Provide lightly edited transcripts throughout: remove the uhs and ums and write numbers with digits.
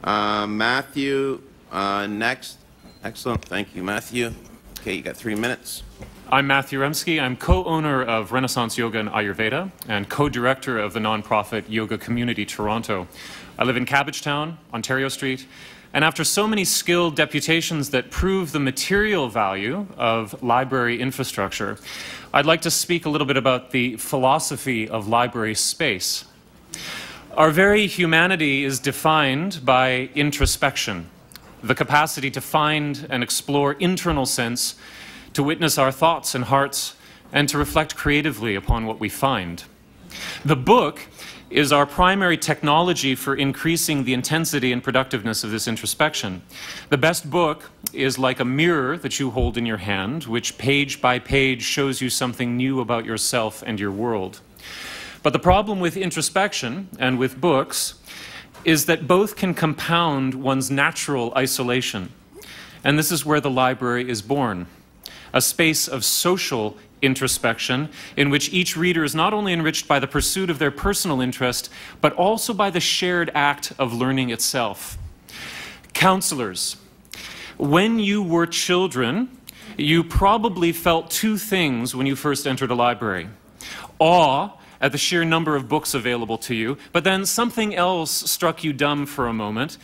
Matthew, next. Excellent. Thank you, Matthew. Okay, you got 3 minutes. I'm Matthew Remsky. I'm co-owner of Renaissance Yoga and Ayurveda and co-director of the nonprofit Yoga Community Toronto. I live in Cabbagetown, Ontario Street, and after so many skilled deputations that prove the material value of library infrastructure, I'd like to speak a little bit about the philosophy of library space. Our very humanity is defined by introspection, the capacity to find and explore internal sense, to witness our thoughts and hearts, and to reflect creatively upon what we find. The book is our primary technology for increasing the intensity and productiveness of this introspection. The best book is like a mirror that you hold in your hand, which page by page shows you something new about yourself and your world. But the problem with introspection and with books is that both can compound one's natural isolation. And this is where the library is born. A space of social introspection in which each reader is not only enriched by the pursuit of their personal interest, but also by the shared act of learning itself. Counselors, when you were children, you probably felt two things when you first entered a library. Awe at the sheer number of books available to you, but then something else struck you dumb for a moment.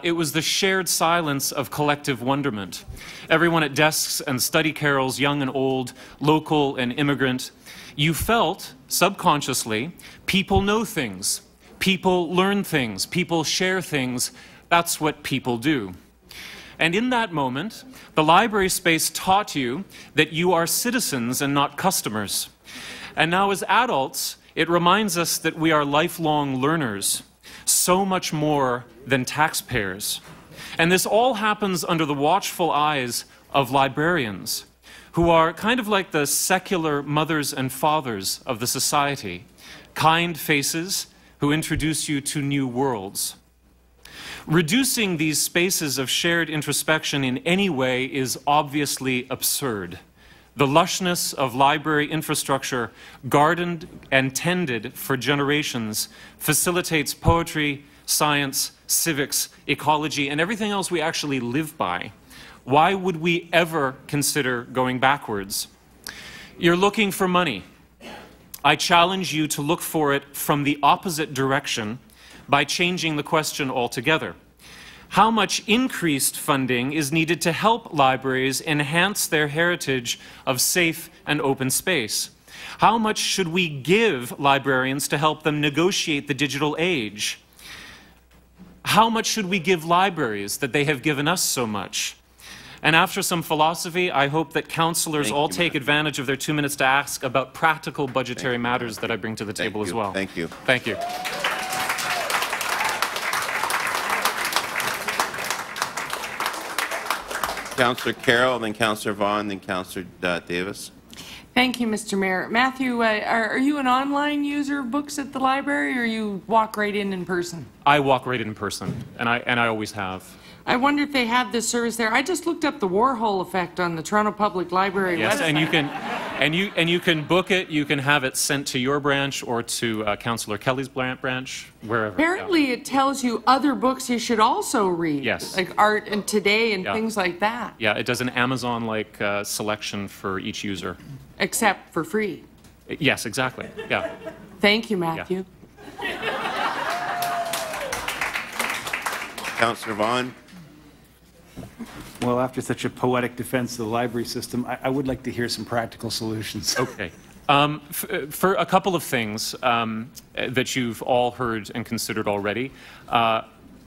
It was the shared silence of collective wonderment. Everyone at desks and study carrels, young and old, local and immigrant, you felt, subconsciously, people know things, people learn things, people share things. That's what people do. And in that moment, the library space taught you that you are citizens and not customers. And now as adults, it reminds us that we are lifelong learners, so much more than taxpayers. And this all happens under the watchful eyes of librarians, who are kind of like the secular mothers and fathers of the society, kind faces who introduce you to new worlds. Reducing these spaces of shared introspection in any way is obviously absurd. The lushness of library infrastructure, gardened and tended for generations, facilitates poetry, science, civics, ecology, and everything else we actually live by. Why would we ever consider going backwards? You're looking for money. I challenge you to look for it from the opposite direction by changing the question altogether. How much increased funding is needed to help libraries enhance their heritage of safe and open space? How much should we give librarians to help them negotiate the digital age? How much should we give libraries that they have given us so much? And after some philosophy, I hope that counselors all take advantage of their 2 minutes to ask about practical budgetary matters that I bring to the table as well. Thank you. Thank you. Councillor Carroll, then Councillor Vaughan, then Councillor Davis. Thank you, Mr. Mayor. Matthew, are you an online user of books at the library, or you walk right in person? I walk right in person, and I always have. I wonder if they have this service there. I just looked up the Warhol effect on the Toronto Public Library website. Yes, and you can book it. You can have it sent to your branch or to Councillor Kelly's branch, wherever. Apparently, it tells you other books you should also read. Yes. Like Art and Today and things like that. Yeah, it does an Amazon-like selection for each user. Except for free. Yes, exactly. Yeah. Thank you, Matthew. Councillor Vaughan. Well, after such a poetic defense of the library system, I would like to hear some practical solutions. Okay. For a couple of things that you've all heard and considered already,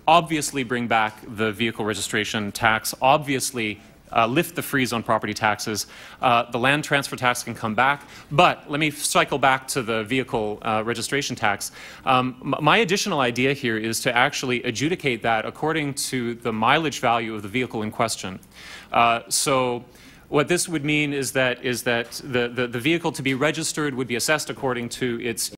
obviously bring back the vehicle registration tax, obviously lift the freeze on property taxes. The land transfer tax can come back. But let me cycle back to the vehicle registration tax. My additional idea here is to actually adjudicate that according to the mileage value of the vehicle in question. So what this would mean is that the vehicle to be registered would be assessed according to its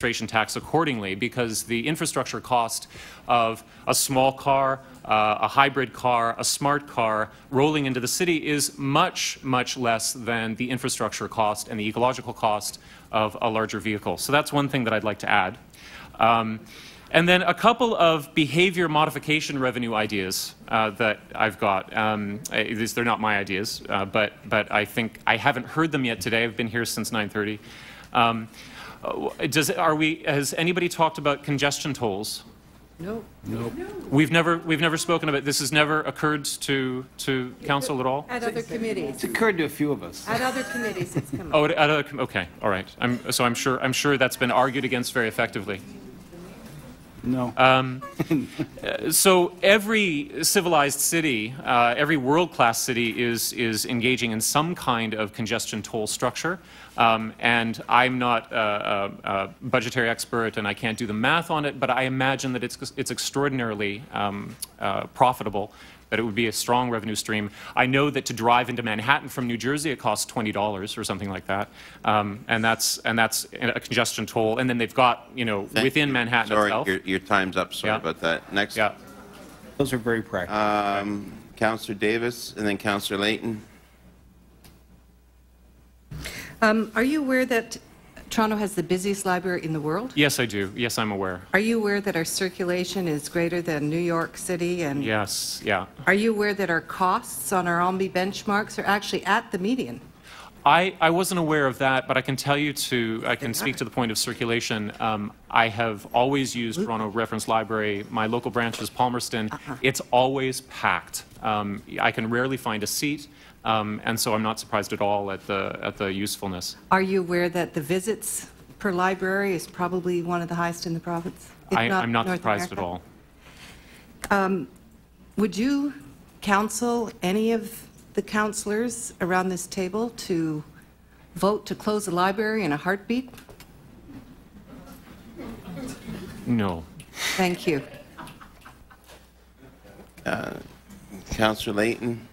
registration tax accordingly, because the infrastructure cost of a small car, a hybrid car, a smart car rolling into the city is much, much less than the infrastructure cost and the ecological cost of a larger vehicle. So that's one thing that I'd like to add. And then a couple of behavior modification revenue ideas that I've got. They're not my ideas, but I think I haven't heard them yet today. I've been here since 9:30. Has anybody talked about congestion tolls? No. Nope. We've never spoken about. This has never occurred to council at all. At other committees. It's occurred to a few of us. At other committees, it's come up. Oh, okay, all right. I'm sure that's been argued against very effectively. No. So every civilized city, every world-class city is engaging in some kind of congestion toll structure. And I'm not a budgetary expert and I can't do the math on it, but I imagine that it's extraordinarily profitable, that it would be a strong revenue stream. I know that to drive into Manhattan from New Jersey, it costs $20 or something like that. And that's a congestion toll. And then they've got, within Manhattan itself. Sorry, your time's up. Sorry Yeah. about that. Next. Yeah. Those are very practical. Councillor Davis and then Councillor Layton. Are you aware that Toronto has the busiest library in the world? Yes, I do. Yes, I'm aware. Are you aware that our circulation is greater than New York City? And Yes, yeah. are you aware that our costs on our OMBI benchmarks are actually at the median? I wasn't aware of that, but I can tell you I can speak to the point of circulation. I have always used Toronto Reference Library. My local branch is Palmerston. It's always packed. I can rarely find a seat. And so I'm not surprised at all at the usefulness. Are you aware that the visits per library is probably one of the highest in the province? if I'm not North surprised America? at all. Would you counsel any of the councillors around this table to vote to close the library in a heartbeat? No. Thank you. Councillor Layton.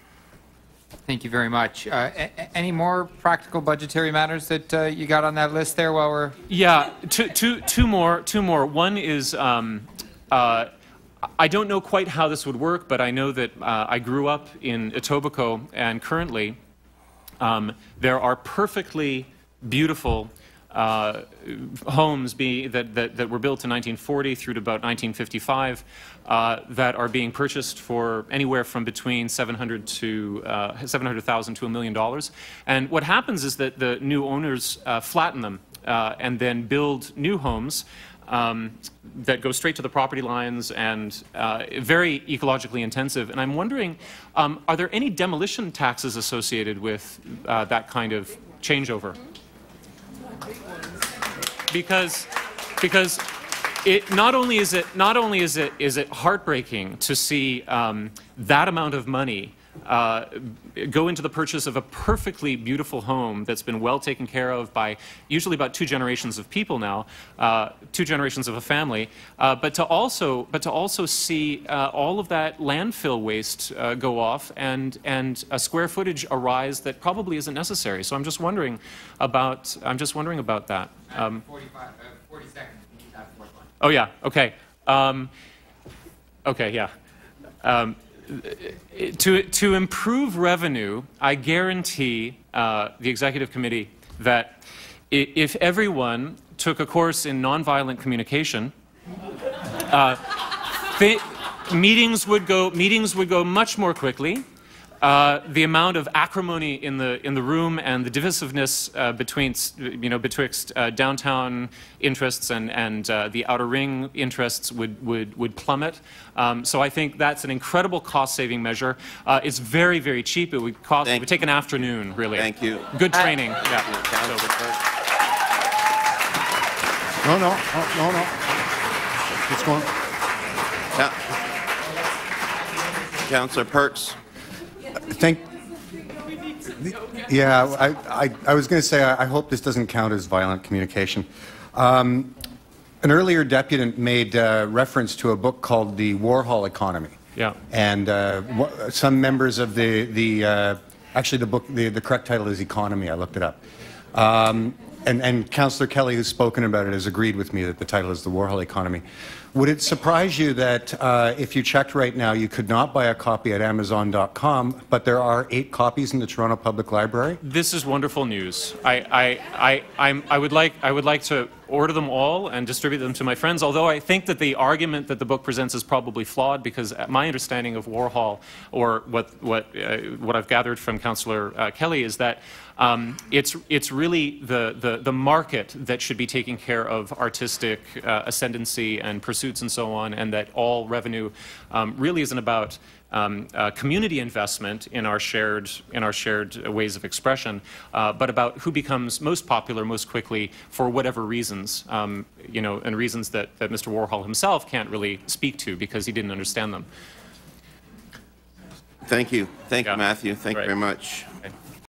Thank you very much. Any more practical budgetary matters that you got on that list there while we're... Yeah, two more. One is, I don't know quite how this would work, but I know that I grew up in Etobicoke, and currently there are perfectly beautiful homes that were built in 1940 through to about 1955 that are being purchased for anywhere from between $700,000 to $1 million. And what happens is that the new owners flatten them and then build new homes that go straight to the property lines and very ecologically intensive. And I'm wondering, are there any demolition taxes associated with that kind of changeover? Because it not only is it heartbreaking to see that amount of money go into the purchase of a perfectly beautiful home that's been well taken care of by usually about 2 generations of people now, 2 generations of a family, but to also see all of that landfill waste go off and a square footage arise that probably isn't necessary. So I'm just wondering about that. 40 seconds. Oh yeah. Okay. Okay. Yeah. To improve revenue, I guarantee the executive committee that if everyone took a course in nonviolent communication, meetings would go much more quickly. The amount of acrimony in the room and the divisiveness betwixt downtown interests and the outer ring interests would plummet. So I think that's an incredible cost-saving measure. It's very, very cheap. It would take an afternoon, really. Thank you. Good training. Yeah. Councillor Perks. No. It's going. Councillor Perks. Yeah, I was going to say, I hope this doesn't count as violent communication. An earlier deputant made reference to a book called The Warhol Economy. Yeah. And some members of actually the book, the correct title is Economy, I looked it up. and Councillor Kelly, who's spoken about it, has agreed with me that the title is The Warhol Economy. Would it surprise you that if you checked right now, you could not buy a copy at Amazon.com, but there are 8 copies in the Toronto Public Library? This is wonderful news. I would like to order them all and distribute them to my friends, although I think that the argument that the book presents is probably flawed, because my understanding of Warhol, or what I've gathered from Councillor Kelly, is that it's really the market that should be taking care of artistic ascendancy and pursuits and so on, and that all revenue really isn't about community investment in our shared ways of expression, but about who becomes most popular most quickly for whatever reasons, you know, and reasons that Mr. Warhol himself can't really speak to because he didn't understand them. Thank you. Thank Yeah. you, Matthew. Thank you Right. very much. Okay.